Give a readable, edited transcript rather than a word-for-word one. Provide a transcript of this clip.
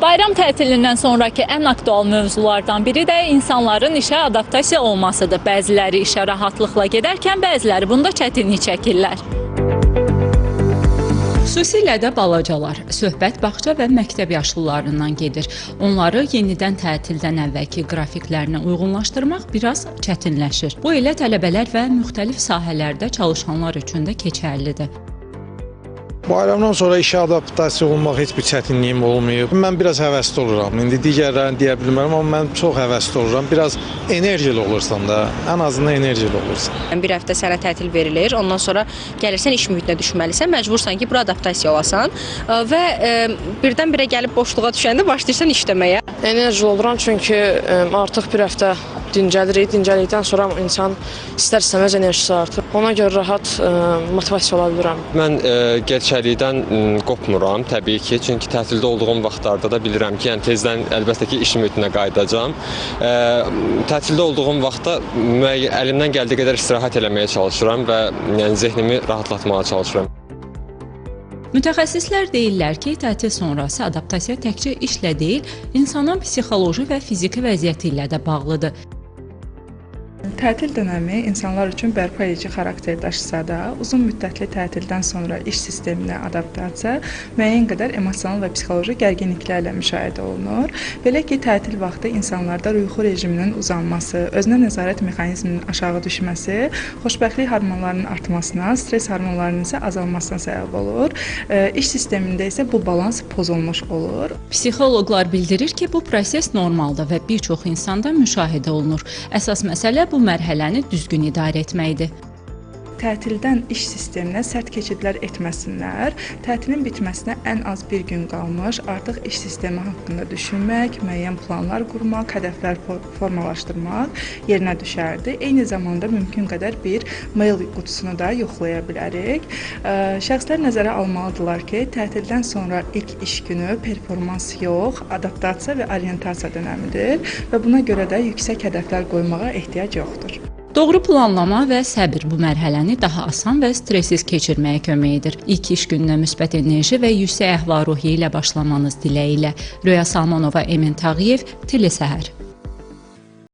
Bayram tətilindən sonraki ən aktual mövzulardan biri də insanların işə adaptasiya olmasıdır. Bəziləri işə rahatlıqla gedərkən, bəziləri bunda çətinlik çəkirlər. Xüsusilə də balacalar, söhbət bağça və məktəb yaşlılarından gedir. Onları yenidən tətildən əvvəlki qrafiklərinə uyğunlaşdırmaq biraz çətinləşir. Bu ilə tələbələr və müxtəlif sahələrdə çalışanlar üçün də keçərlidir. Bayramdan sonra işə adaptasiya olmaq heç bir çətinliyim olmayıb. Mən biraz həvəsli oluram. İndi digərlərini deyə bilmərəm, amma mən çox həvəsli oluram. Biraz enerjili olursan da, ən azından enerjili olursan. Bir həftə sənə tətil verilir, ondan sonra gəlirsən iş mühitinə düşməlisən, məcbursan ki, bura adaptasiya olasan və birdən-birə gəlib boşluğa düşəndə başlayırsan işləməyə. Enerjili oluram çünki artıq bir həftə dincəlirik. Dincəlikdən sonra insan istər-istəməz enerjisi artır. Ona görə rahat motivasiya ola bilirəm. Mən gerçəklikdən qopmuram təbii ki, çünki tətildə olduğum vaxtlarda da bilirəm ki, yəni tezdən əlbəttə ki, iş mühitinə qayıdacağam. Tətildə olduğum vaxtda əlimdən gəldiyi qədər istirahət eləməyə çalışıram və yəni zehnimi rahatlatmağa çalışıram. Mütəxəssislər deyirlər ki, tətil sonrası adaptasiya təkcə işlə deyil, insanın psixoloji və fiziki vəziyyəti ilə də bağlıdır. Tətil dönəmi insanlar üçün bərpa edici xarakter daşısa da, uzun müddətli tətildən sonra iş sisteminə adaptasiya müəyyən qədər emosional və psixoloji gərginliklərlə müşahidə olunur. Belə ki, tətil vaxtı insanlarda yuxu rejiminin uzanması, özünə nəzarət mexanizminin aşağı düşməsi, xoşbəxtlik hormonlarının artmasına, stress hormonlarının isə azalmasına səbəb olur. İş sistemində isə bu balans pozulmuş olur. Psixoloqlar bildirir ki, bu proses normaldır və bir çox insanda müşahidə olunur. Əsas məsələ bu mərhələni düzgün idarə etməkdir. Tətildən iş sisteminə sərt keçidlər etməsinlər. Tətilin bitməsinə ən az bir gün qalmış, artıq iş sistemi haqqında düşünmək, müəyyən planlar qurmaq, hədəflər formalaşdırmaq yerinə düşərdi. Eyni zamanda mümkün qədər bir mail qutusunu da yoxlaya bilərik. Şəxslər nəzərə almalıdırlar ki, tətildən sonra ilk iş günü performans yox, adaptasiya və orientasiya dönəmidir və buna görə də yüksək hədəflər qoymağa ehtiyac yoxdur. Doğru planlama və səbir bu mərhələni daha asan və stressiz keçirməyə kömək edir. İlk iş gününə müsbət enerji və yüksək əhval-ruhiyyə ilə başlamanız diləyilə. Röya Salmanova, Emin Tağıyev, Tele Səhər.